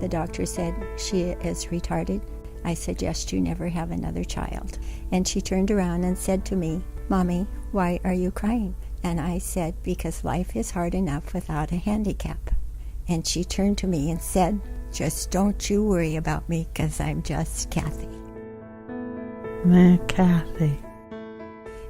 The doctor said, she is retarded. I suggest you never have another child. And she turned around and said to me, Mommy, why are you crying? And I said, because life is hard enough without a handicap. And she turned to me and said, just don't you worry about me, because I'm just Kathy. Kathy.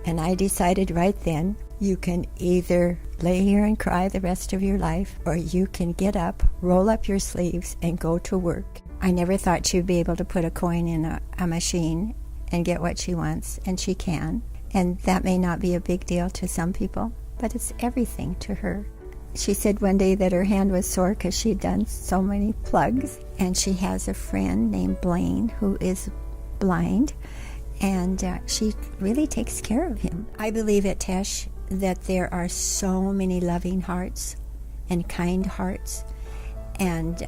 And I decided right then, you can either lay here and cry the rest of your life, or you can get up, roll up your sleeves, and go to work. I never thought she'd be able to put a coin in a machine and get what she wants, and she can. And that may not be a big deal to some people, but it's everything to her. She said one day that her hand was sore because she'd done so many plugs, and she has a friend named Blaine who is blind, and she really takes care of him. I believe at Tesh that there are so many loving hearts and kind hearts, and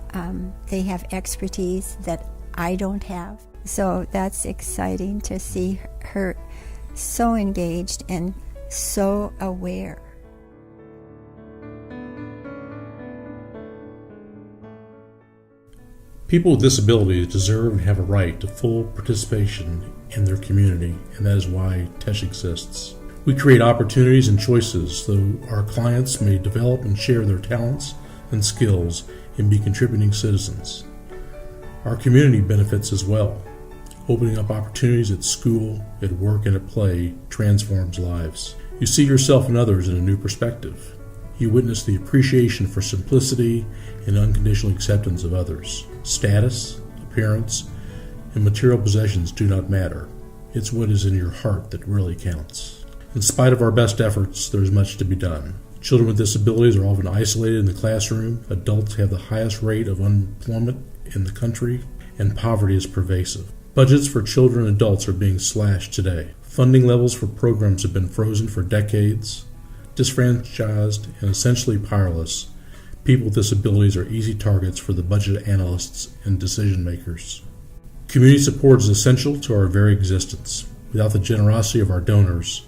they have expertise that I don't have. So that's exciting to see her so engaged and so aware. People with disabilities deserve and have a right to full participation in their community, and that is why Tesh exists. We create opportunities and choices so our clients may develop and share their talents and skills and be contributing citizens. Our community benefits as well. Opening up opportunities at school, at work, and at play transforms lives. You see yourself and others in a new perspective. You witness the appreciation for simplicity and unconditional acceptance of others. Status, appearance, and material possessions do not matter. It's what is in your heart that really counts. In spite of our best efforts, there is much to be done. Children with disabilities are often isolated in the classroom. Adults have the highest rate of unemployment in the country, and poverty is pervasive. Budgets for children and adults are being slashed today. Funding levels for programs have been frozen for decades. Disfranchised and essentially powerless, people with disabilities are easy targets for the budget analysts and decision makers. Community support is essential to our very existence. Without the generosity of our donors,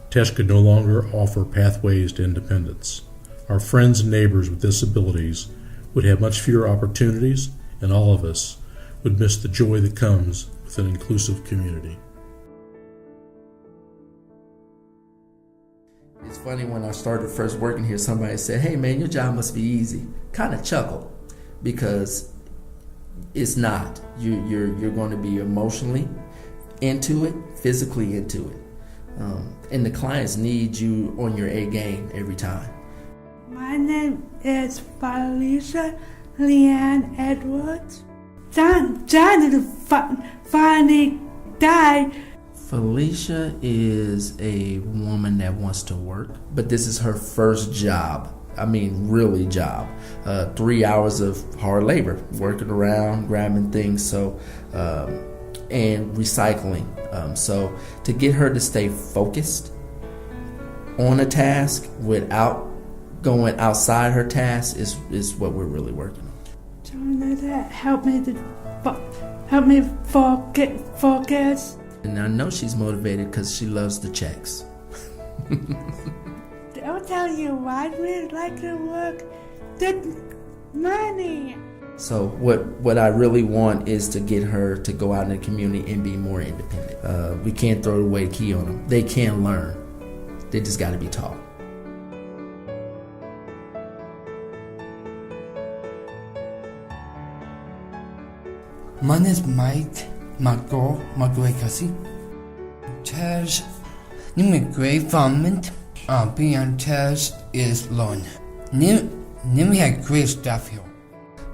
Tesh could no longer offer pathways to independence. Our friends and neighbors with disabilities would have much fewer opportunities, and all of us would miss the joy that comes with an inclusive community. It's funny, when I started first working here, somebody said, hey man, your job must be easy. Kind of chuckled, because it's not. You're going to be emotionally into it, physically into it. And the clients need you on your A game every time. My name is Felicia Leanne Edwards. John finally died. Felicia is a woman that wants to work, but this is her first job. I mean, really job. 3 hours of hard labor, working around, grabbing things, and recycling. So to get her to stay focused on a task without going outside her task is what we're really working on. That helped me focus. And I know she's motivated because she loves the checks. I'll tell you why we like to work. The money. So what I really want is to get her to go out in the community and be more independent. We can't throw away the key on them. They can learn. They just got to be taught. My name is Mike Magrekasi. Tesh, những great environment. Being on Tesh is learn. We have great staff here.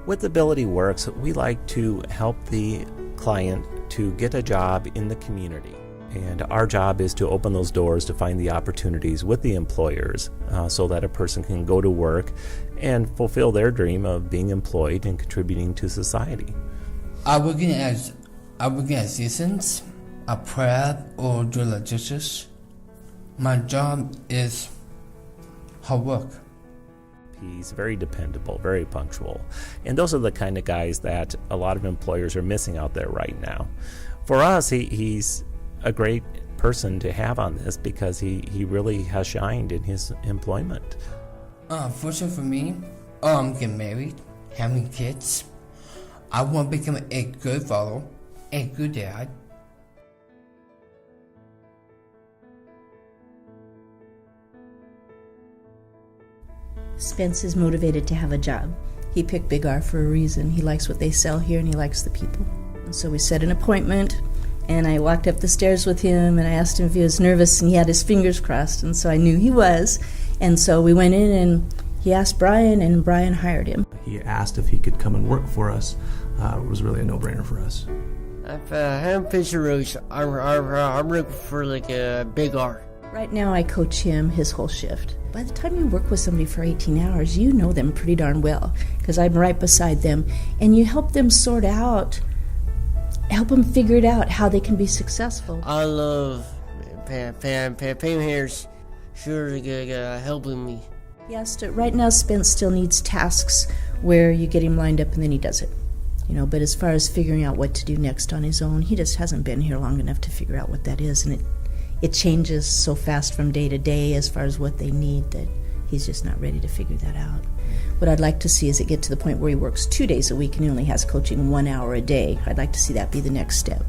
With Ability Works, we like to help the client to get a job in the community. And our job is to open those doors to find the opportunities with the employers so that a person can go to work and fulfill their dream of being employed and contributing to society. I work as assistants, a prep or the logistics. My job is hard work. He's very dependable, very punctual. And those are the kind of guys that a lot of employers are missing out there right now. For us, he's a great person to have on this because he really has shined in his employment. Fortunately for me, getting married, having kids, I want to become a good father, a good dad. Spence is motivated to have a job. He picked Big R for a reason. He likes what they sell here and he likes the people. And so we set an appointment, and I walked up the stairs with him and I asked him if he was nervous, and he had his fingers crossed, and so I knew he was. And so we went in and he asked Brian, and Brian hired him. He asked if he could come and work for us. It was really a no-brainer for us. I'm Fisher Rose. I'm looking for like a Big R. Right now I coach him his whole shift. By the time you work with somebody for 18 hours, you know them pretty darn well, because I'm right beside them, and you help them sort out, help them figure it out, how they can be successful. I love Pam here's sure helping me. Yes, right now Spence still needs tasks where you get him lined up and then he does it. But as far as figuring out what to do next on his own, he just hasn't been here long enough to figure out what that is, and it changes so fast from day to day as far as what they need that he's just not ready to figure that out. What I'd like to see is it get to the point where he works 2 days a week and he only has coaching 1 hour a day. I'd like to see that be the next step.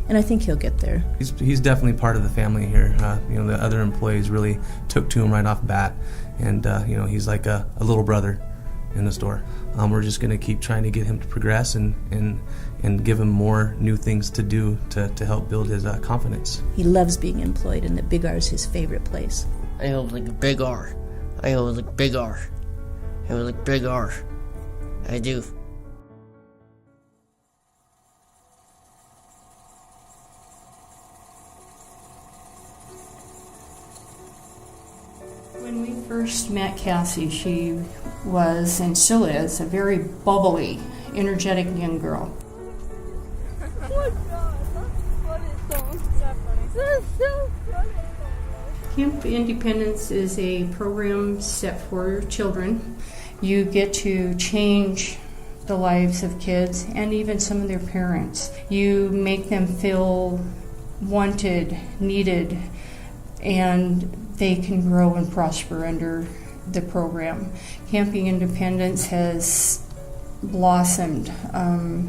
And I think he'll get there. He's definitely part of the family here. The other employees really took to him right off bat, and he's like a little brother in the store. We're just going to keep trying to get him to progress and give him more new things to do to help build his confidence. He loves being employed, and the Big R is his favorite place. I hope like a Big R. I hope like Big R. I hope like Big R. I do. When we first met Cassie, she was, and still is, a very bubbly, energetic young girl. Oh my god, that's funny. That's so funny. Camp Independence is a program set for children. You get to change the lives of kids and even some of their parents. You make them feel wanted, needed, and they can grow and prosper under the program. Camping Independence has blossomed,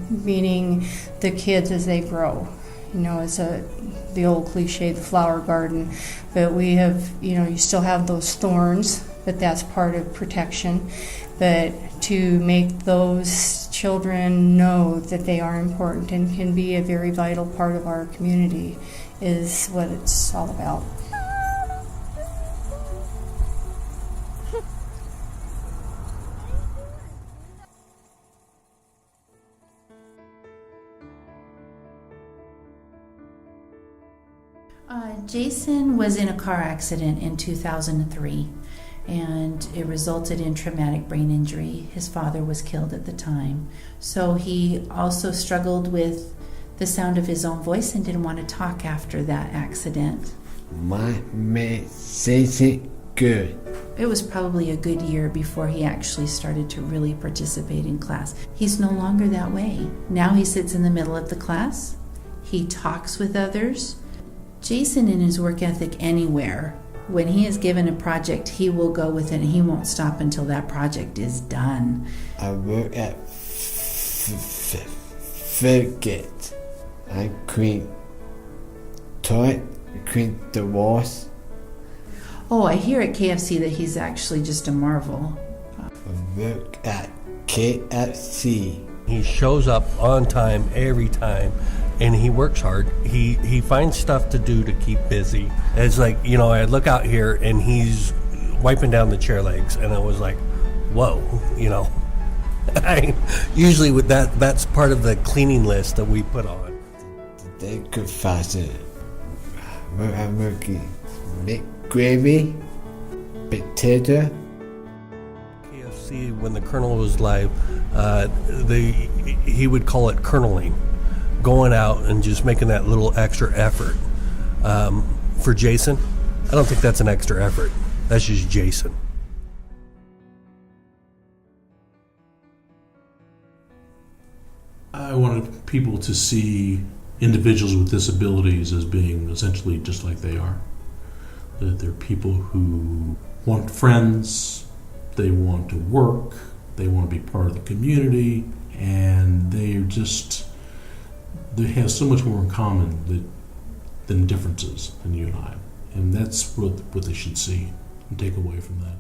meaning the kids as they grow. As the old cliche, the flower garden. But we have, you still have those thorns, but that's part of protection. But to make those children know that they are important and can be a very vital part of our community is what it's all about. Jason was in a car accident in 2003, and it resulted in traumatic brain injury. His father was killed at the time. So he also struggled with the sound of his own voice and didn't want to talk after that accident. My message is good. It was probably a good year before he actually started to really participate in class. He's no longer that way. Now he sits in the middle of the class. He talks with others. Jason, in his work ethic anywhere, when he is given a project, he will go with it and he won't stop until that project is done. I work at Forget. I clean toilet, clean the walls. Oh, I hear at KFC that he's actually just a marvel. I work at KFC. He shows up on time every time, and he works hard. He finds stuff to do to keep busy. It's like, I look out here and he's wiping down the chair legs, and I was like, whoa, usually with that's part of the cleaning list that we put on. They could fasten. I'm working make gravy, potato. KFC, when the Colonel was live, he would call it kerneling, going out and just making that little extra effort. For Jason, I don't think that's an extra effort. That's just Jason. I wanted people to see individuals with disabilities as being essentially just like they are. That they're people who want friends, they want to work, they want to be part of the community, and they have so much more in common than differences in you and I. And that's what they should see and take away from that.